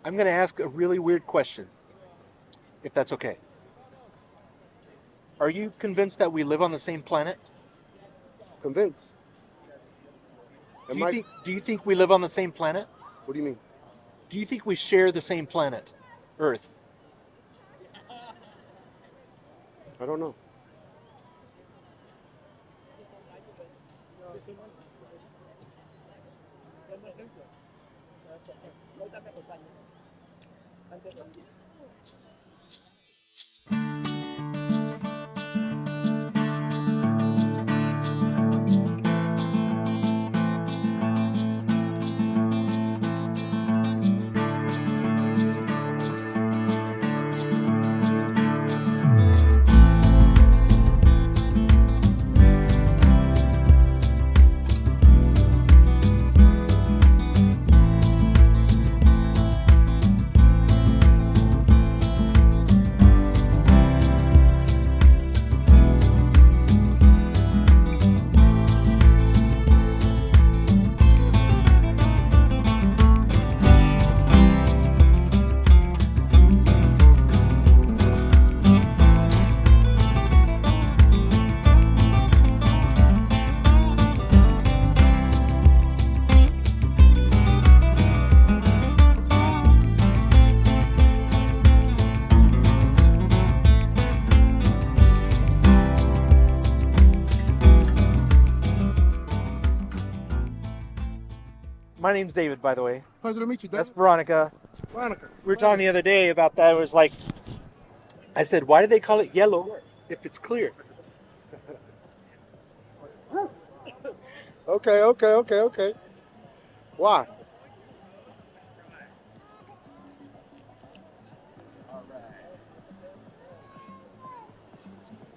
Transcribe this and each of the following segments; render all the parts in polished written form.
I'm going to ask a really weird question, if that's okay. Are you convinced that we live on the same planet? Convinced. Do you think we live on the same planet? What do you mean? Do you think we share the same planet, Earth? I don't know. My name's David, by the way. Pleasure to meet you, That's Veronica. Veronica. We were talking the other day about that. It was like, I said, why do they call it yellow if it's clear? Okay. Why?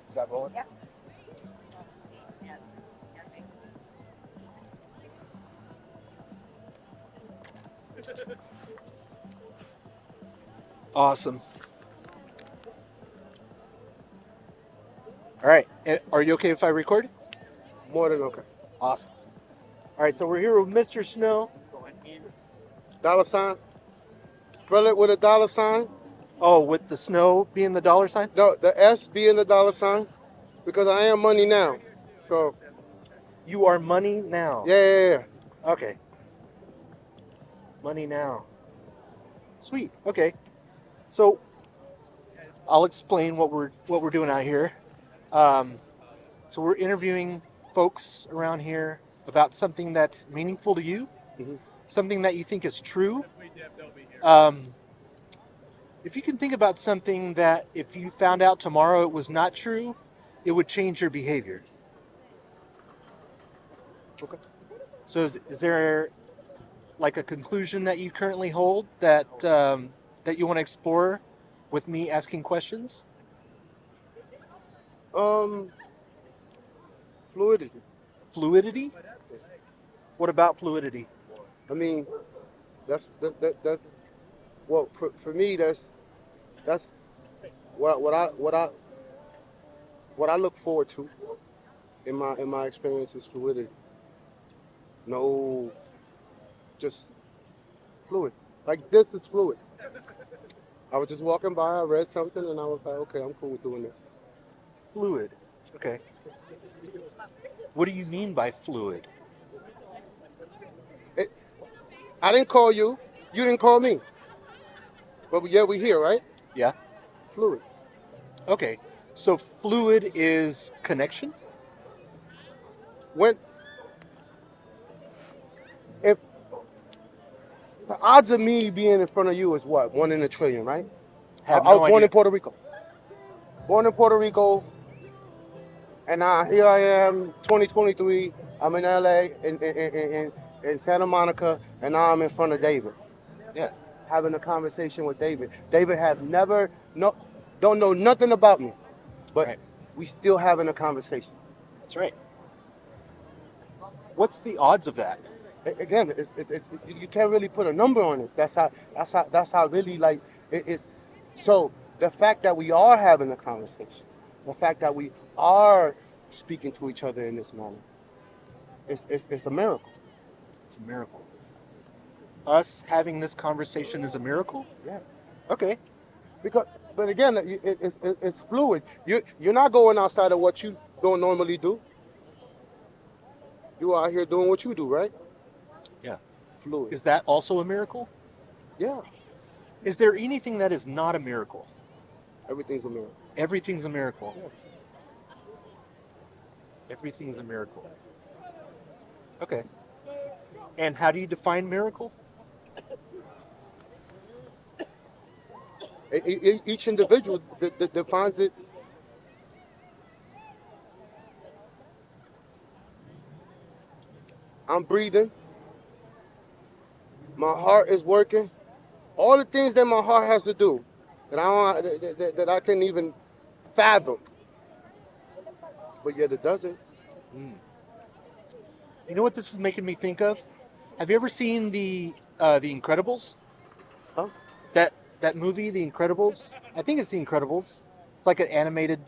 Is that rolling? Yeah. Awesome. All right. Are you okay if I record? More than okay. Awesome. All right. So we're here with Mr. Snow. Dollar sign. Spell it with a dollar sign. Oh, with the snow being the dollar sign? No, the S being the dollar sign. Because I am money now. So. You are money now. Yeah. Okay. Money now. Sweet. Okay. So I'll explain what we're doing out here. So we're interviewing folks around here about something that's meaningful to you, something that you think is true. If you can think about something that if you found out tomorrow it was not true, it would change your behavior. Okay. So is there like a conclusion that you currently hold that that you want to explore with me asking questions? Fluidity. Fluidity? What about fluidity? I mean, that's well for me that's what I look forward to in my experience is fluidity. No, just fluid. Like this is fluid. I was just walking by, I read something, and I was like, okay, I'm cool with doing this. Fluid. Okay. What do you mean by fluid? I didn't call you. You didn't call me. But yeah, we here, right? Yeah. Fluid. Okay. So fluid is connection? If the odds of me being in front of you is what? 1 in a trillion, right? I was born in Puerto Rico. And here I am, 2023. I'm in LA, in Santa Monica, and now I'm in front of David. Yeah. Having a conversation with David. David don't know nothing about me, but we still having a conversation. That's right. What's the odds of that? Again, you can't really put a number on it. That's how really like it is. So the fact that we are having a conversation, the fact that we are speaking to each other in this moment, it's a miracle. It's a miracle. us having this conversation is a miracle? Yeah. Okay. But again, it's fluid. You're not going outside of what you don't normally do. You out here doing what you do, right? Yeah. Fluid. Is that also a miracle? Yeah. Is there anything that is not a miracle? Everything's a miracle. Everything's a miracle. Yeah. Everything's a miracle. Okay. And how do you define miracle? Each individual defines it. I'm breathing. My heart is working. All the things that my heart has to do that I can't even fathom. But yet it does it. You know what this is making me think of? Have you ever seen the Incredibles? Huh? That movie, The Incredibles? I think it's The Incredibles. It's like an animated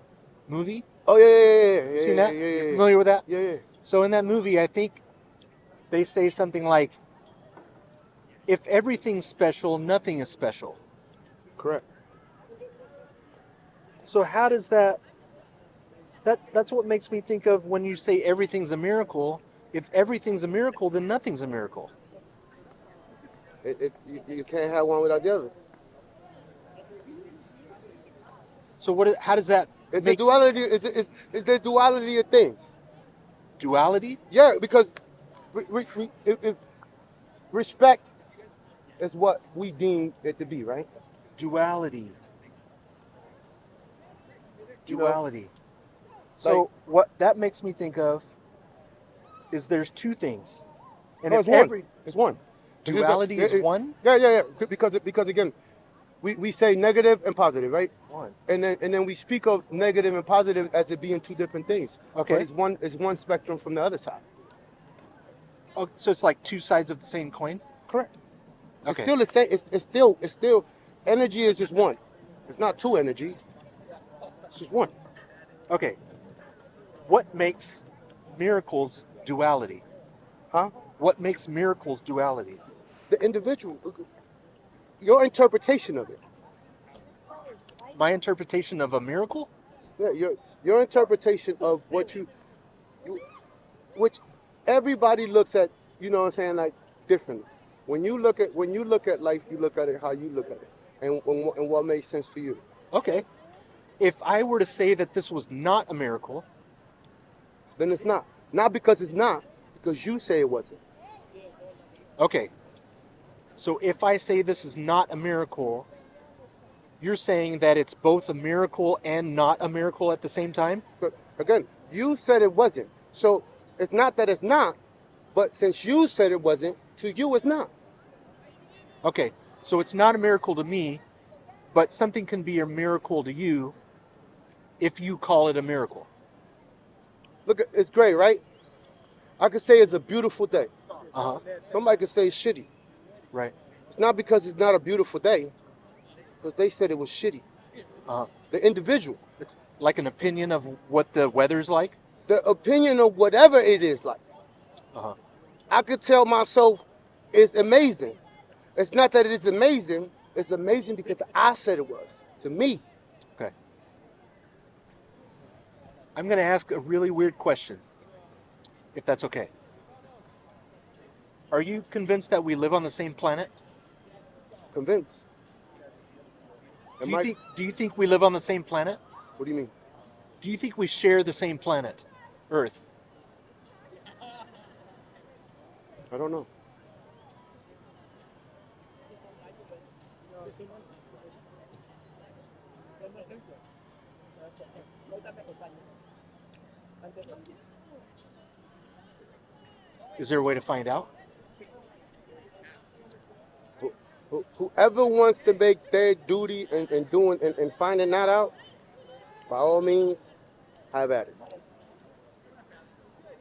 movie. Oh yeah. Seen that? Yeah. You familiar with that? Yeah. So in that movie, I think they say something like, if everything's special, nothing is special. Correct. So how does that's what makes me think of when you say everything's a miracle. If everything's a miracle, then nothing's a miracle. You can't have one without the other. So how does that It's make the duality. It's the duality of things. duality? Yeah, because if respect is what we deem it to be, right? Duality. You know, Duality. So what that makes me think of is there's two things. And no, if it's one. It's one. duality is one? Yeah. Because again, we say negative and positive, right? One. And then we speak of negative and positive as it being two different things. Okay. But it's one spectrum from the other side. Oh, so it's like two sides of the same coin? Correct. Okay. It's still the same. It's still energy is just one. It's not two energies. It's just one. Okay. What makes miracles duality? Huh? What makes miracles duality? The individual, your interpretation of it. My interpretation of a miracle? Yeah, your interpretation of what which everybody looks at, you know what I'm saying, like differently. When you look at life, you look at it how you look at it, and what makes sense to you. Okay. If I were to say that this was not a miracle, Then it's not. Not because it's not, because you say it wasn't. okay. So if I say this is not a miracle, you're saying that it's both a miracle and not a miracle at the same time? But again, you said it wasn't. So it's not that it's not, but since you said it wasn't, to you it's not. Okay. So it's not a miracle to me, but something can be a miracle to you if you call it a miracle. Look, it's great, right? I could say it's a beautiful day. Uh-huh. Somebody could say it's shitty. Right. It's not because it's not a beautiful day, because they said it was shitty. Uh-huh. The individual. It's like an opinion of what the weather's like? The opinion of whatever it is like. Uh-huh. I could tell myself it's amazing. It's not that it is amazing. It's amazing because I said it was. To me. Okay. I'm going to ask a really weird question, if that's okay. Are you convinced that we live on the same planet? Convinced. Do you think we live on the same planet? What do you mean? Do you think we share the same planet, Earth? I don't know. Is there a way to find out? Whoever wants to make their duty and finding that out, by all means, have at it.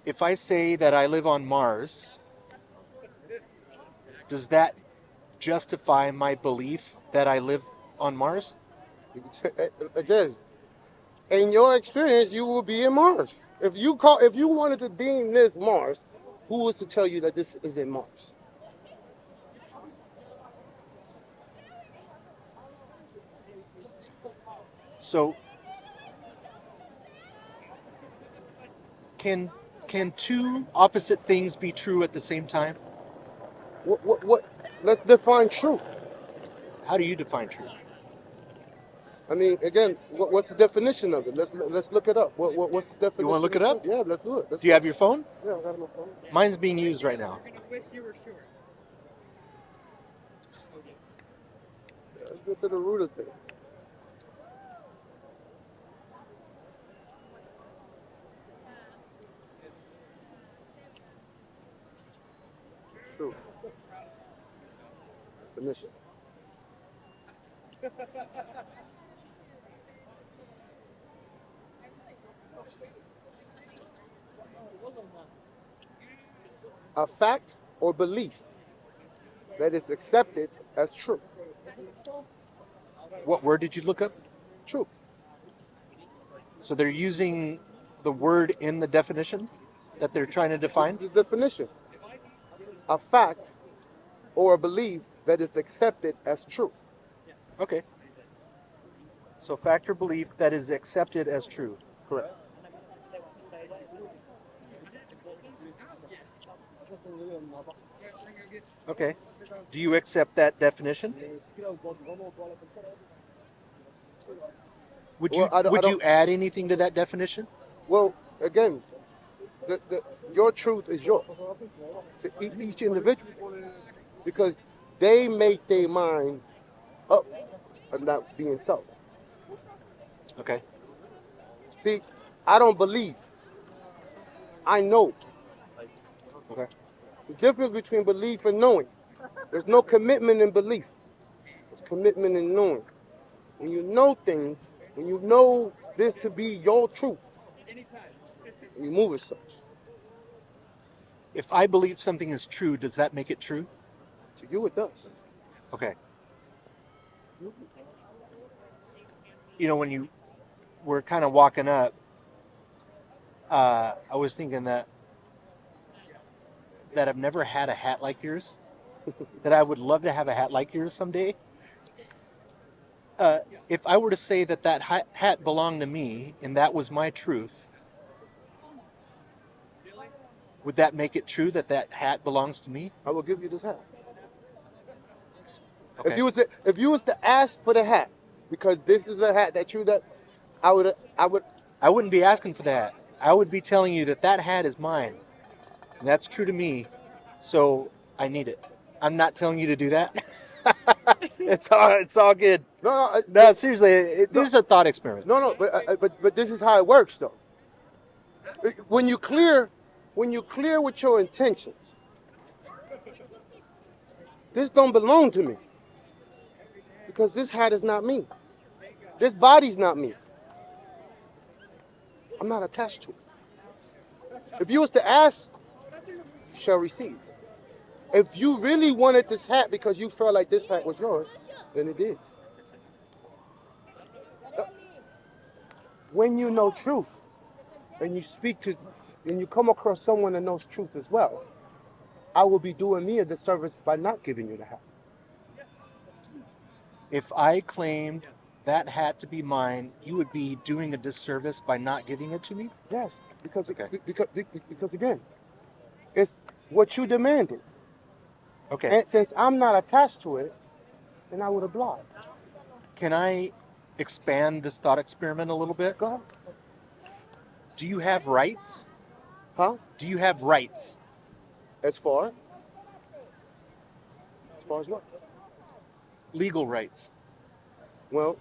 If I say that I live on Mars, does that justify my belief that I live on Mars? Again, in your experience, you will be in Mars. If you wanted to deem this Mars, who was to tell you that this is in Mars? So can two opposite things be true at the same time? What? Let's define truth. How do you define truth? I mean, again, what's the definition of it? Let's look it up. What's the definition? You want to look of it up? truth? Yeah, let's do it. Do you have your phone? Yeah, I got my phone. Mine's being used right now. Yeah, let's get to the root of things. Truth. Definition. A fact or belief that is accepted as true. What word did you look up? True. So they're using the word in the definition that they're trying to define? This is the definition. A fact or a belief that is accepted as true. Okay. So fact or belief that is accepted as true. Correct. Okay. Do you accept that definition? Would you would you add anything to that definition? Well, again, your truth is yours to each individual, because they make their mind up of not being so. Okay. See, I don't believe. I know. Okay. The difference between belief and knowing. There's no commitment in belief. There's commitment in knowing. When you know things, when you know this to be your truth, you move as such. If I believe something is true, does that make it true? To you, it does. Okay. You know, when you were kind of walking up, I was thinking that I've never had a hat like yours, that I would love to have a hat like yours someday. If I were to say that hat belonged to me and that was my truth, would that make it true that hat belongs to me? I will give you this hat. Okay. If you was to ask for the hat, because this is the hat that I wouldn't be asking for that. I would be telling you that hat is mine, and that's true to me. So I need it. I'm not telling you to do that. It's all good. No, seriously, this is a thought experiment. No, but this is how it works, though. When you clear with your intentions, this don't belong to me, because this hat is not me. This body's not me. I'm not attached to it. If you was to ask, you shall receive. If you really wanted this hat because you felt like this hat was yours, then it is. When you know truth, and you come across someone that knows truth as well, I will be doing me a disservice by not giving you the hat. If I claimed that hat to be mine, you would be doing a disservice by not giving it to me? Yes, because again, it's what you demanded. Okay. And since I'm not attached to it, then I would oblige. Can I expand this thought experiment a little bit? Go ahead. Do you have rights? Huh? Do you have rights? As far as what? Legal rights. Well,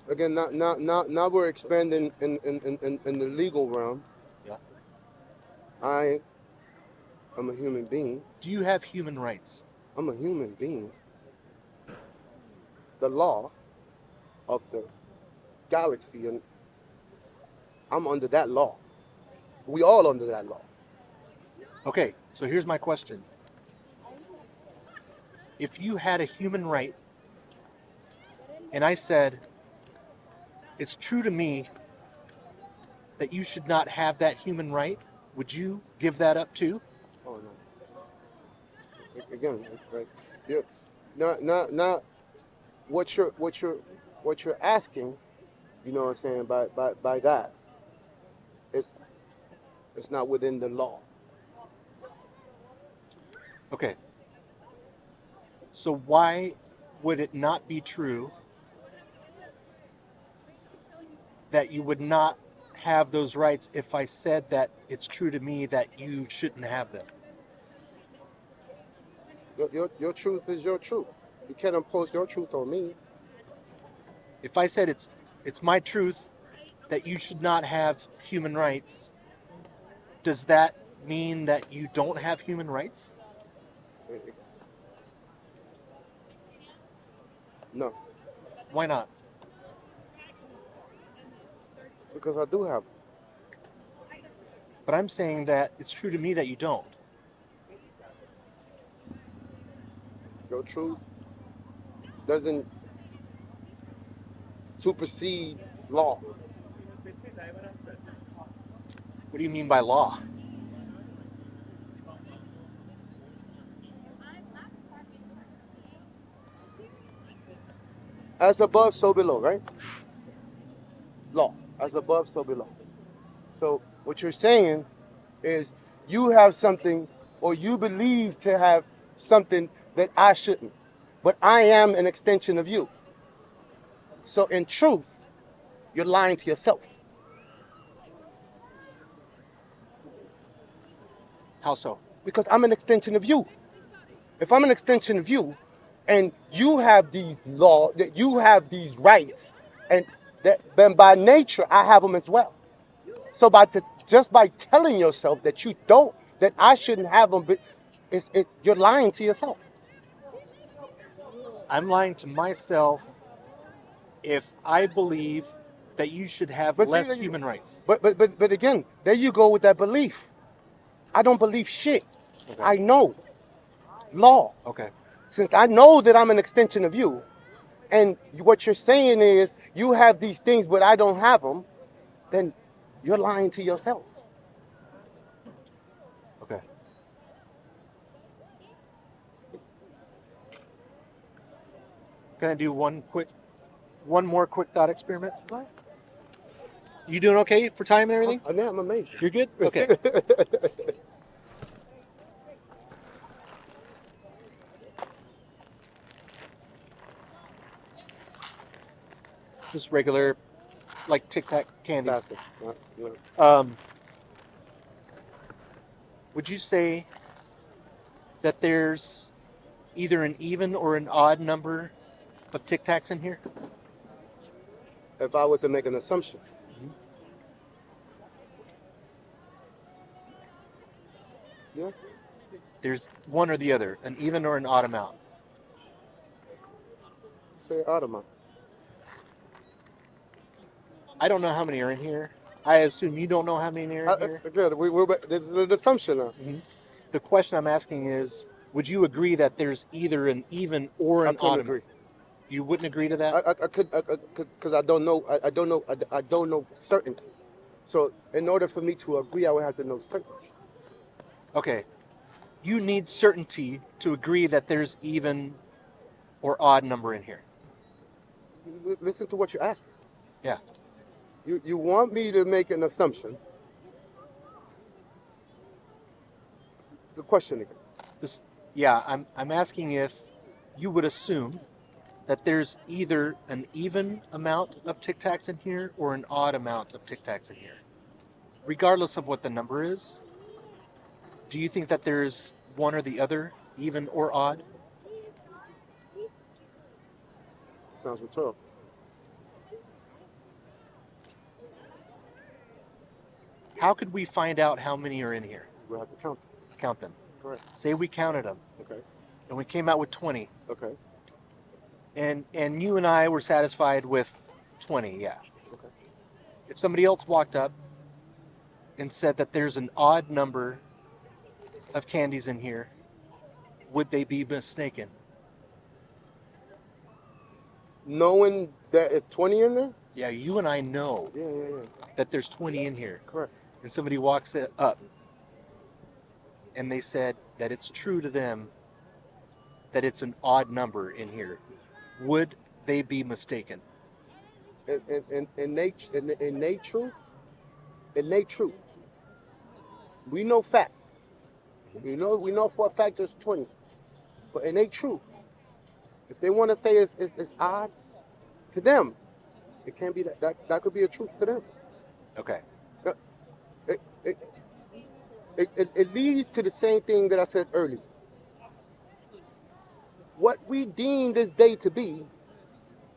again, now we're expanding in the legal realm. Yeah. I am a human being. Do you have human rights? I'm a human being. The law of the galaxy, and I'm under that law. We all under that law. Okay, so here's my question. If you had a human right, and I said, it's true to me that you should not have that human right, would you give that up too? Oh no. Again, like, not what you're asking You know what I'm saying? By that, it's it's not within the law. Okay. So why would it not be true that you would not have those rights if I said that it's true to me that you shouldn't have them? Your truth is your truth. You can't impose your truth on me. If I said it's my truth that you should not have human rights, does that mean that you don't have human rights? No, Why not? because I do have But I'm saying that it's true to me that you don't. your truth doesn't supersede law. What do you mean by law? As above, so below, right? Law. As above, so below. So what you're saying is you have something or you believe to have something that I shouldn't. But I am an extension of you. So in truth, you're lying to yourself. How so? Because I'm an extension of you. If I'm an extension of you and you have these laws, that you have these rights, and that then by nature I have them as well. So just by telling yourself that you don't, that I shouldn't have them, but you're lying to yourself. I'm lying to myself if I believe that you should have But less see, human rights. but again, there you go with that belief. I don't believe shit. Okay. I know law. Okay. Since I know that I'm an extension of you, and what you're saying is you have these things, but I don't have them, then you're lying to yourself. Okay. Can I do one more quick thought experiment? What? You doing okay for time and everything? I'm amazed. You're good? Okay. Just regular, like Tic Tac candies. Faster. Yeah. Would you say that there's either an even or an odd number of Tic Tacs in here? If I were to make an assumption, yeah, There's one or the other, an even or an odd amount. say Audemars. I don't know how many are in here. I assume you don't know how many are in here. Again, this is an assumption now. The question I'm asking is, would you agree that there's either an even or an I couldn't odd agree. amount? You wouldn't agree to that? I could because I don't know. I don't know certainty. So in order for me to agree, I would have to know certainty. Okay. You need certainty to agree that there's even or odd number in here. Listen to what you're asking. Yeah. You want me to make an assumption. The question again. I'm asking if you would assume that there's either an even amount of Tic Tacs in here or an odd amount of Tic Tacs in here. Regardless of what the number is, do you think that there's one or the other, even or odd? Sounds rhetorical. How could we find out how many are in here? We'll have to count them. Count them. Correct. Say we counted them. Okay. And we came out with 20. Okay. And you and I were satisfied with 20, yeah. Okay. If somebody else walked up and said that there's an odd number of candies in here, would they be mistaken? Knowing that it's 20 in there? Yeah, you and I know Yeah. that there's 20 in here. Correct. And somebody walks it up and they said that it's true to them that it's an odd number in here. Would they be mistaken? innate truth. We know fact. We know for a fact there's 20. But innate truth. If they want to say it's odd, to them, it can't be that could be a truth to them. Okay. Uh, It, it, it leads to the same thing that I said earlier. What we deem this day to be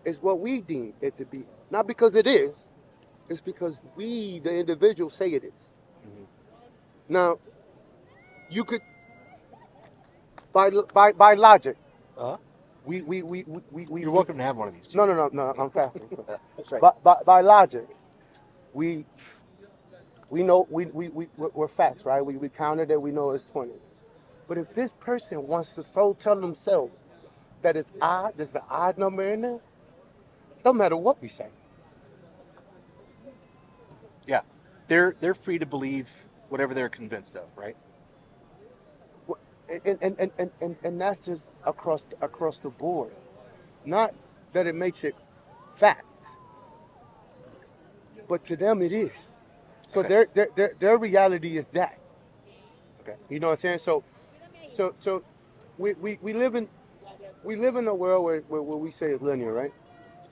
is what we deem it to be. Not because it is, it's because we, the individual, say it is. Mm-hmm. Now, you could, by logic, Uh-huh. we You're welcome to have one of these. Too. no, I'm fasting. That's right. By logic, we know we're facts, right? We counted it, we know it's 20. But if this person wants to so tell themselves that it's odd, there's an odd number in there, no matter what we say. Yeah, they're free to believe whatever they're convinced of, right? And that's just across the board. Not that it makes it fact, but to them it is. So Okay. their reality is that. Okay. You know what I'm saying? So we live in a world where we say it's linear, right?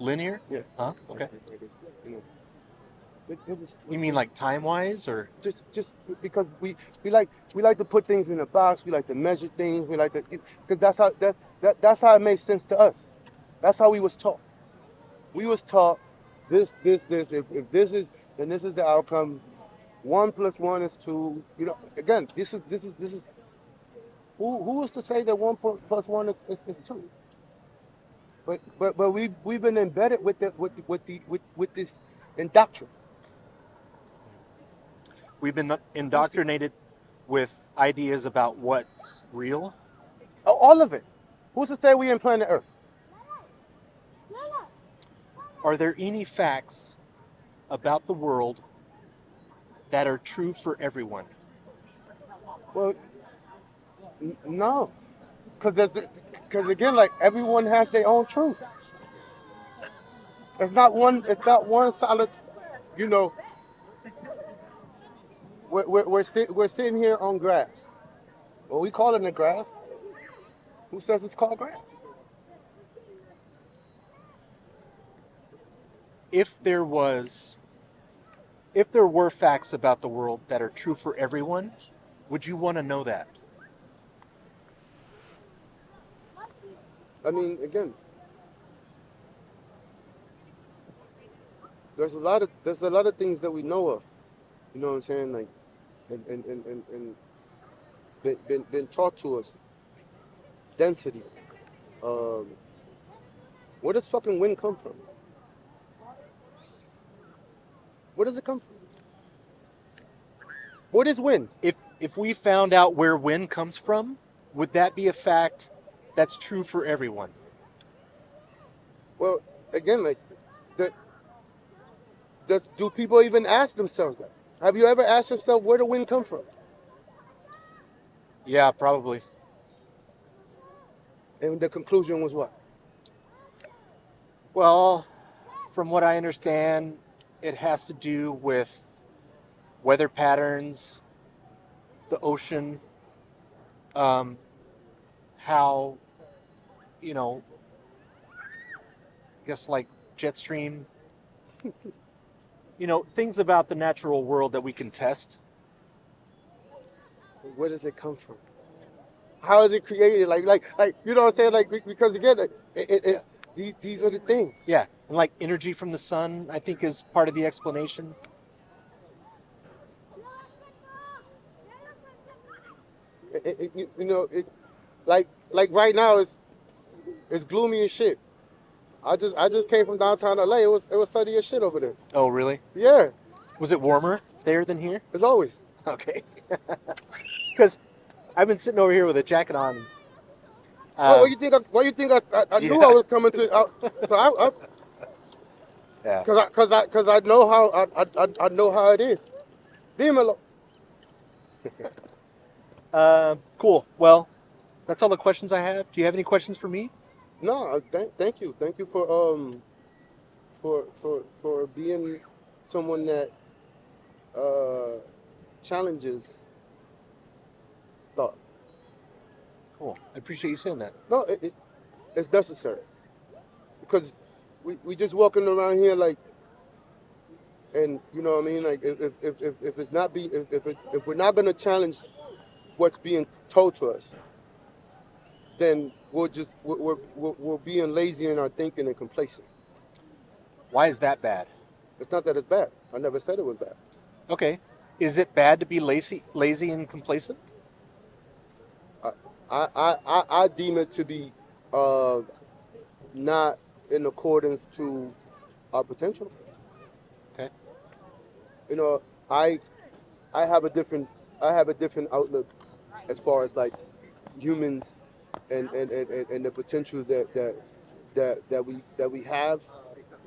Linear? Yeah. Huh? Okay. Like it's, you know, it was, You mean like time-wise, or? just because we like to put things in a box. We like to measure things. We like to, because that's how it makes sense to us. That's how we was taught. We was taught this. If this is, then this is the outcome. 1 + 1 is 2. You know, again, this is. Who is to say that 1 + 1 is 2? But we've been embedded with this indoctrination. We've been indoctrinated with ideas about what's real. All of it. Who's to say we ain't planet Earth? Are there any facts about the world that are true for everyone? Well, no, because again, like everyone has their own truth. It's not one. It's not one solid. You know, we're sitting here on grass. Well, we call it the grass. Who says it's called grass? If there were facts about the world that are true for everyone, would you want to know that? I mean, again, there's a lot of things that we know of. You know what I'm saying? Like, and been taught to us. Density. Um, where does fucking wind come from? Where does it come from? What is wind? If we found out where wind comes from, would that be a fact that's true for everyone? Well, again, like, do people even ask themselves that? Have you ever asked yourself where the wind come from? Yeah, probably. And the conclusion was what? Well, from what I understand, it has to do with weather patterns, the ocean, how, I guess like jet stream, things about the natural world that we can test. Where does it come from? How is it created? Like you know what I'm saying? Like, because again, these are the things. Yeah, and like energy from the sun, I think, is part of the explanation. Like right now it's gloomy as shit. I just came from downtown LA. It was sunny as shit over there. Oh, really? Yeah. Was it warmer there than here? As always. Okay. Because I've been sitting over here with a jacket on. What you think? Why you think I knew I was coming to? Yeah. Because I know how I know how it is. Dímelo. Cool. Well, that's all the questions I have. Do you have any questions for me? No, thank you for for being someone that challenges thought. Cool. I appreciate you saying that. No, it's necessary because we just walking around here like, and you know what I mean. Like if it's not be if we're not gonna challenge what's being told to us, then we're being lazy in our thinking and complacent. Why is that bad? It's not that it's bad. I never said it was bad. Okay. Is it bad to be lazy and complacent? I deem it to be not in accordance to our potential. Okay. You know, I have a different outlook as far as like humans and the potential that we have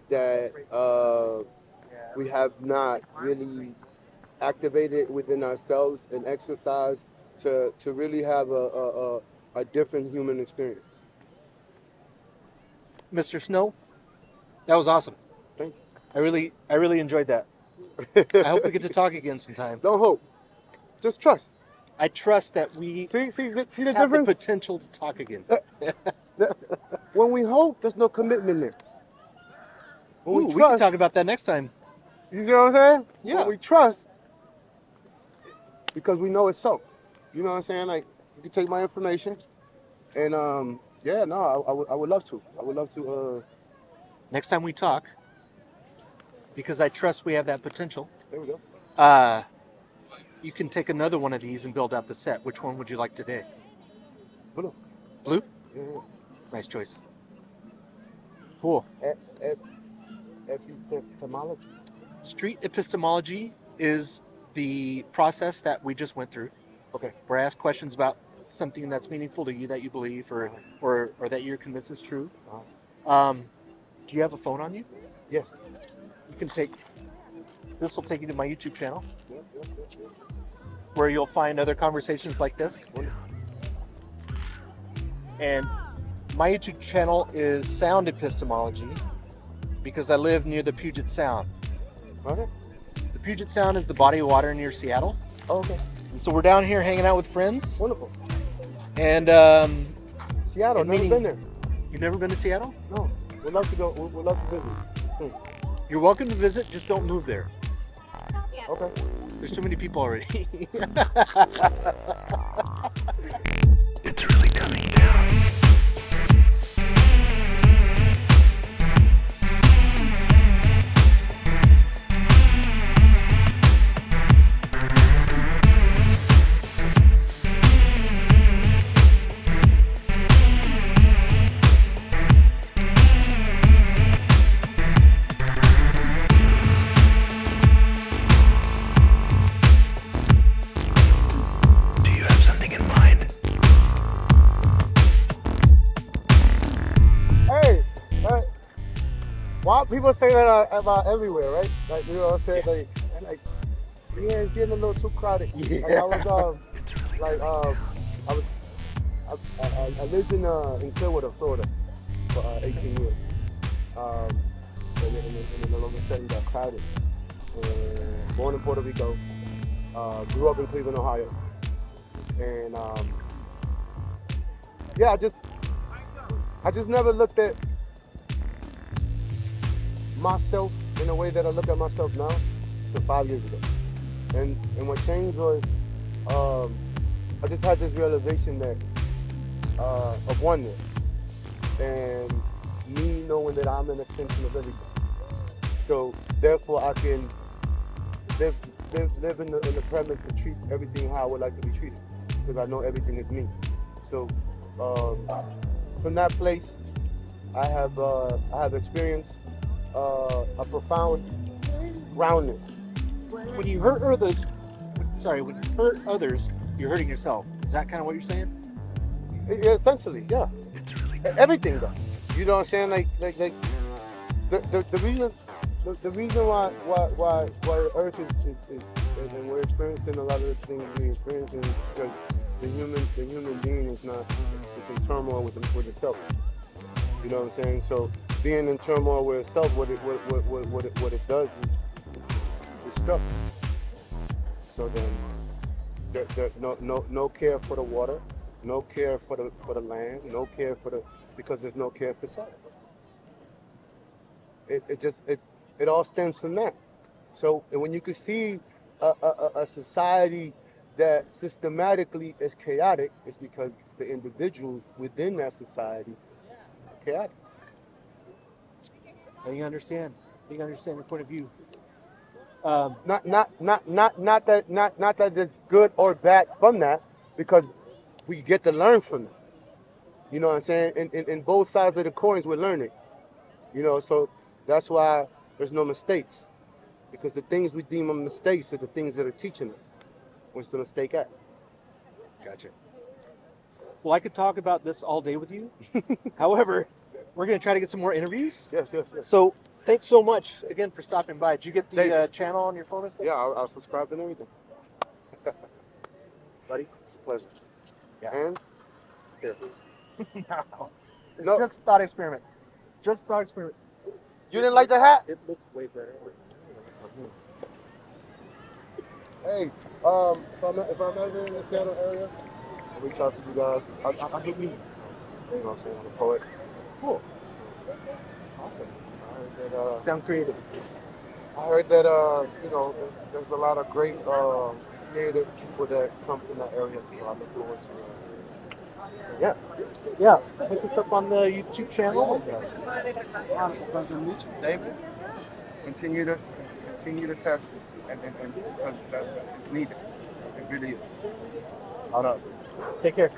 that we have not really activated within ourselves and exercise to really have a different human experience. Mr. Snow, that was awesome. Thank you. I really enjoyed that. I hope we get to talk again sometime. Don't hope. Just trust. I trust that we See the have the difference? potential to talk again. When we hope, there's no commitment there. When Ooh, we can talk about that next time. You see what I'm saying? Yeah. When we trust, because we know it's so. You know what I'm saying? Like, you can take my information, and yeah, no, I would love to. I would love to. Next time we talk, because I trust we have that potential. There we go. You can take another one of these and build out the set. Which one would you like today? Blue. Blue? Yeah. Nice choice. Cool. Epistemology. Street epistemology is the process that we just went through. Okay. Where I ask questions about something that's meaningful to you that you believe or that you're convinced is true. Do you have a phone on you? Yes. You can take. This will take you to my YouTube channel, Yep. where you'll find other conversations like this. And my YouTube channel is Sound Epistemology because I live near the Puget Sound. Okay. The Puget Sound is the body of water near Seattle. Oh, okay. And so we're down here hanging out with friends. Wonderful. And Seattle, and never meaning- been there. You've never been to Seattle? No. We'd love to go. We'd love to visit soon. You're welcome to visit, just don't move there. Okay. There's too many people already. It's really coming down. Do you have something in mind? Hey, why people say that about everywhere, right? Like, you know what I'm saying? Like, yeah, it's getting a little too crowded. Yeah. Like, I was It's really like I lived in Clearwater, Florida, for 18 years. And no longer setting got crowded. And born in Puerto Rico, grew up in Cleveland, Ohio, and yeah, I just never looked at myself in a way that I look at myself now to 5 years ago. And what changed was I just had this realization that of oneness and me knowing that I'm an extension of everything. So therefore I can live in the premise to treat everything how I would like to be treated, because I know everything is me. So from that place, I have experienced a profound groundness. When you hurt others, when you hurt others, you're hurting yourself. Is that kind of what you're saying? Essentially, yeah. It's really Everything does. You know what I'm saying? Like the reason why Earth is and we're experiencing a lot of the things we're experiencing is because the human being is not in turmoil with itself. You know what I'm saying? So being in turmoil with itself, what it does is stuck. So then no care for the water, no care for the land, no care because there's no care for self. It all stems from that. So and when you can see a society that systematically is chaotic, it's because the individuals within that society are chaotic. I think I understand. Your point of view. Not that there's good or bad from that, because we get to learn from it. You know what I'm saying? In both sides of the coins, we're learning. You know, so that's why there's no mistakes, because the things we deem are mistakes are the things that are teaching us. What's the mistake at? Gotcha. Well, I could talk about this all day with you. However, we're going to try to get some more interviews. Yes. So thanks so much again for stopping by. Did you get the David. channel on your phone and stuff? Yeah, I'll subscribe and everything. Buddy, it's a pleasure. Yeah. And here. No. It's No. just a thought experiment. Just a thought experiment. You didn't like the hat? It looks way better. Hey, if I'm ever in the Seattle area, I'll reach out to you guys. I'll give you. You know what I'm saying? I'm a poet. Cool. Awesome. I heard that, Sound creative. you know, there's a lot of great creative people that come from that area, so I look forward to Yeah. Yeah. Hit us up on the YouTube channel. pleasure to meet you, David. Continue to test and because that is needed. It really is. Hold up. Take care.